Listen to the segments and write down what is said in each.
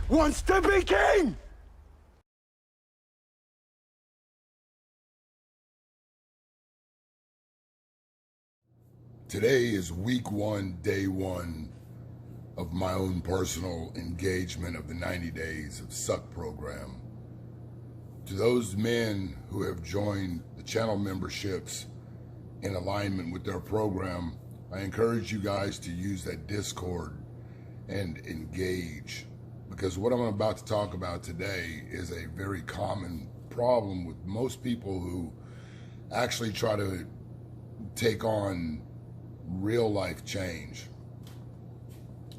wants to be king! Today is week one, day one of my own personal engagement of the 90 Days of Suck program. To those men who have joined the channel memberships in alignment with their program, I encourage you guys to use that Discord and engage, because what I'm about to talk about today is a very common problem with most people who actually try to take on real life change.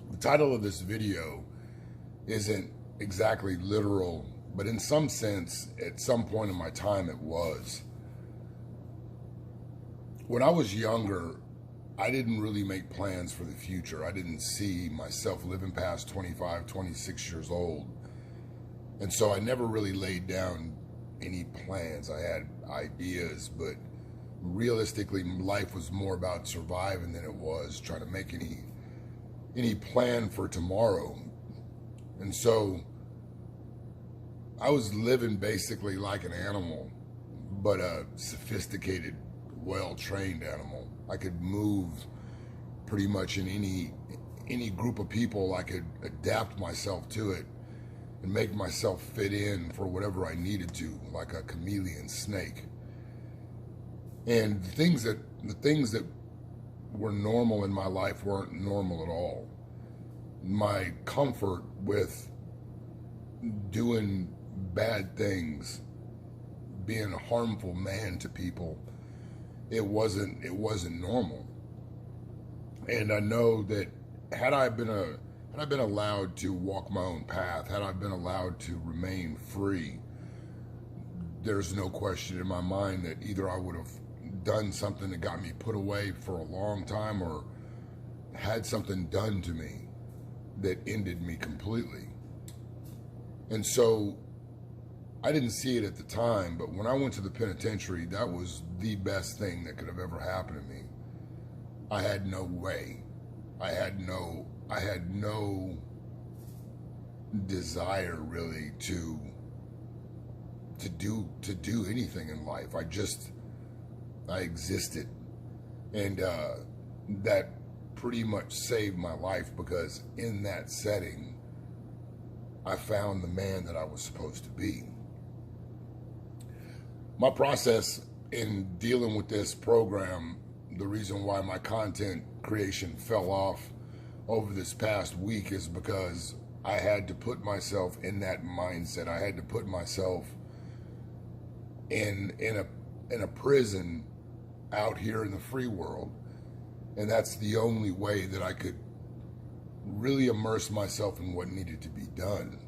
The title of this video isn't exactly literal, but in some sense, at some point in my time, it was. When I was younger, I didn't really make plans for the future. I didn't see myself living past 25, 26 years old. And so I never really laid down any plans. I had ideas, but realistically, life was more about surviving than it was trying to make any plan for tomorrow. And so I was living basically like an animal, but a sophisticated, well-trained animal. I could move pretty much in any group of people. I could adapt myself to it and make myself fit in for whatever I needed to, like a chameleon snake. And the things that were normal in my life weren't normal at all. My comfort with doing bad things, being a harmful man to people, it wasn't normal. And I know that had I been allowed to walk my own path, had I been allowed to remain free, there's no question in my mind that either I would have done something that got me put away for a long time, or had something done to me that ended me completely. And so I didn't see it at the time, but when I went to the penitentiary, that was the best thing that could have ever happened to me. I had no way. I had no desire really to do anything in life. I existed. And that pretty much saved my life, because in that setting, I found the man that I was supposed to be. My process in dealing with this program, the reason why my content creation fell off over this past week, is because I had to put myself in that mindset. I had to put myself in a prison out here in the free world. And that's the only way that I could really immerse myself in what needed to be done.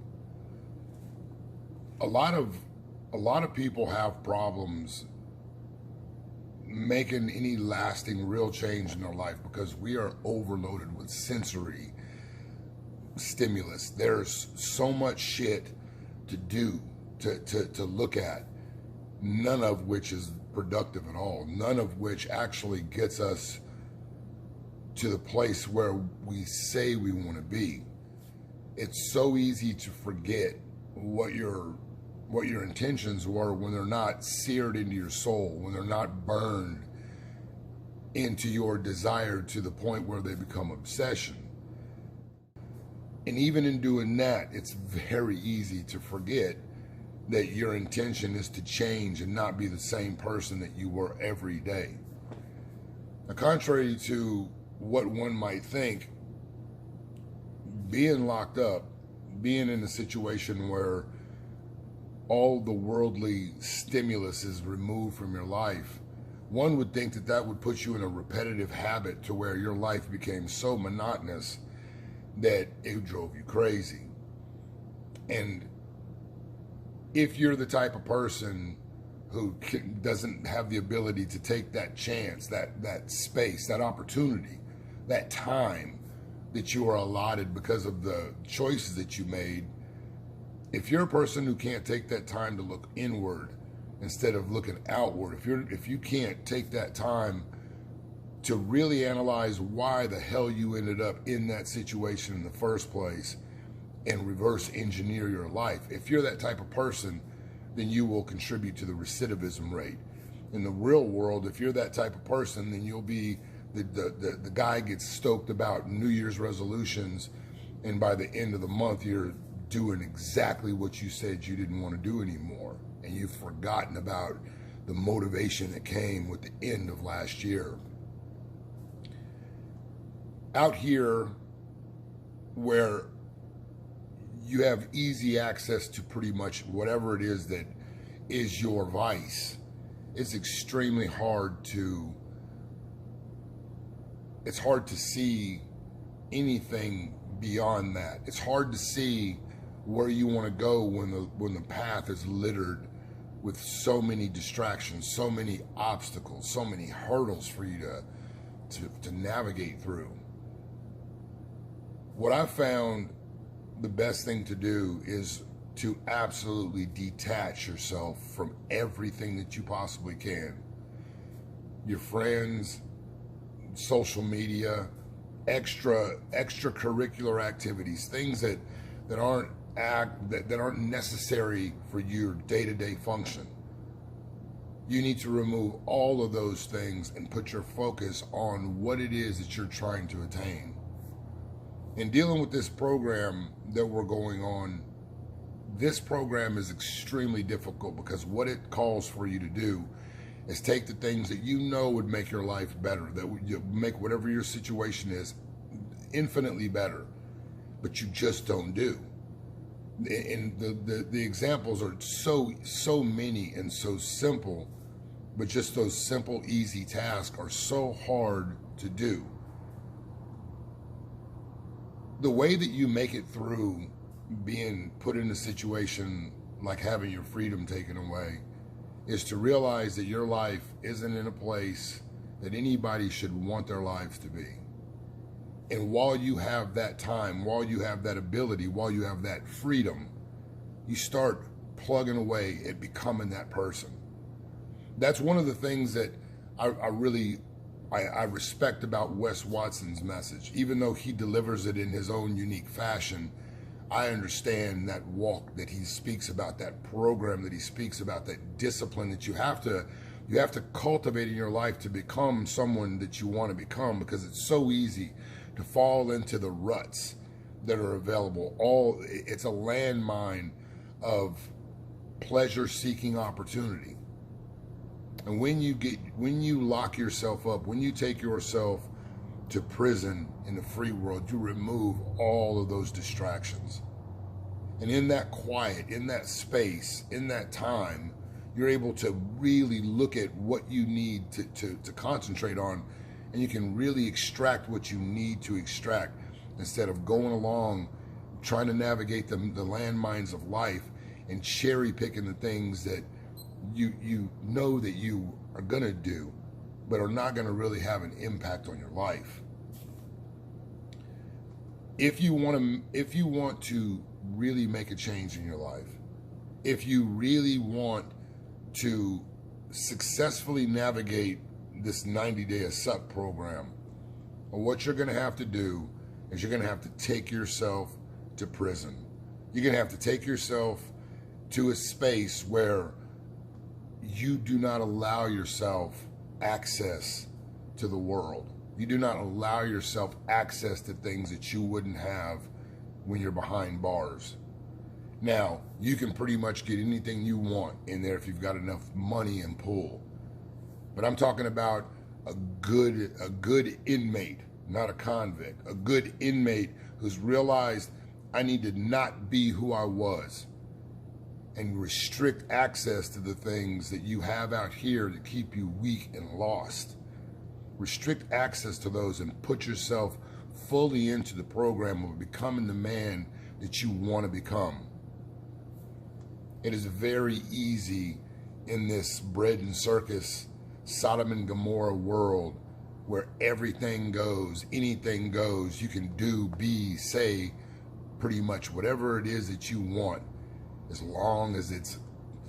A lot of people have problems making any lasting real change in their life because we are overloaded with sensory stimulus. There's so much shit to do, to look at, none of which is productive at all, none of which actually gets us to the place where we say we want to be. It's so easy to forget what your intentions were when they're not seared into your soul, when they're not burned into your desire to the point where they become obsession. And even in doing that, it's very easy to forget that your intention is to change and not be the same person that you were every day. Now, contrary to what one might think, being locked up, being in a situation where all the worldly stimulus is removed from your life, one would think that that would put you in a repetitive habit to where your life became so monotonous that it drove you crazy. And if you're the type of person who doesn't have the ability to take that chance, that space, that opportunity, that time that you are allotted because of the choices that you made, if you're a person who can't take that time to look inward instead of looking outward, if you can't take that time to really analyze why the hell you ended up in that situation in the first place, and reverse engineer your life. If you're that type of person, then you will contribute to the recidivism rate. In the real world, if you're that type of person, then you'll be the guy gets stoked about New Year's resolutions, and by the end of the month, you're doing exactly what you said you didn't want to do anymore. And you've forgotten about the motivation that came with the end of last year. Out here, where you have easy access to pretty much whatever it is that is your vice, it's extremely hard to see anything beyond that. It's hard to see where you want to go when the path is littered with so many distractions, so many obstacles, so many hurdles for you to navigate through. What I found the best thing to do is to absolutely detach yourself from everything that you possibly can. Your friends, social media, extracurricular activities, things that aren't necessary for your day-to-day function. You need to remove all of those things and put your focus on what it is that you're trying to attain. In dealing with this program that we're going on, this program is extremely difficult because what it calls for you to do is take the things that you know would make your life better, that would make whatever your situation is infinitely better, but you just don't do. And the examples are so many and so simple, but just those simple, easy tasks are so hard to do. The way that you make it through being put in a situation like having your freedom taken away is to realize that your life isn't in a place that anybody should want their lives to be. And while you have that time, while you have that ability, while you have that freedom, you start plugging away at becoming that person. That's one of the things that I respect about Wes Watson's message. Even though he delivers it in his own unique fashion, I understand that walk that he speaks about, that program that he speaks about, that discipline that you have to cultivate in your life to become someone that you want to become, because it's so easy to fall into the ruts that are available. It's a landmine of pleasure-seeking opportunity. And when you lock yourself up, when you take yourself to prison in the free world, you remove all of those distractions. And in that quiet, in that space, in that time, you're able to really look at what you need to concentrate on, and you can really extract what you need to extract instead of going along trying to navigate the landmines of life and cherry picking the things that you know that you are gonna do, but are not gonna really have an impact on your life. If you want to really make a change in your life, if you really want to successfully navigate this 90-day a suck program, what you're gonna have to do is you're gonna have to take yourself to prison. You're gonna have to take yourself to a space where you do not allow yourself access to the world. You do not allow yourself access to things that you wouldn't have when you're behind bars. Now, you can pretty much get anything you want in there if you've got enough money and pull. But I'm talking about a good inmate, not a convict. A good inmate who's realized, I need to not be who I was, and restrict access to the things that you have out here that keep you weak and lost. Restrict access to those and put yourself fully into the program of becoming the man that you want to become. It is very easy in this bread and circus, Sodom and Gomorrah world where everything goes, anything goes. You can do, be, say pretty much whatever it is that you want, as long as it's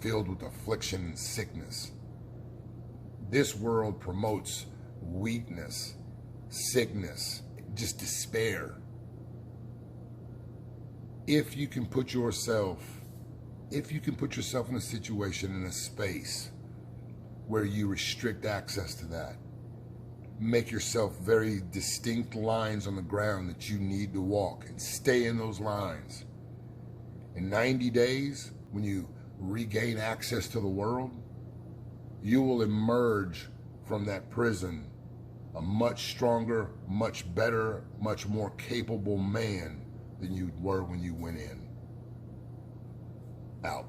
filled with affliction and sickness. This world promotes weakness, sickness, just despair. if you can put yourself in a situation, in a space where you restrict access to that, make yourself very distinct lines on the ground that you need to walk, and stay in those lines. In 90 days, when you regain access to the world, you will emerge from that prison a much stronger, much better, much more capable man than you were when you went in. Out.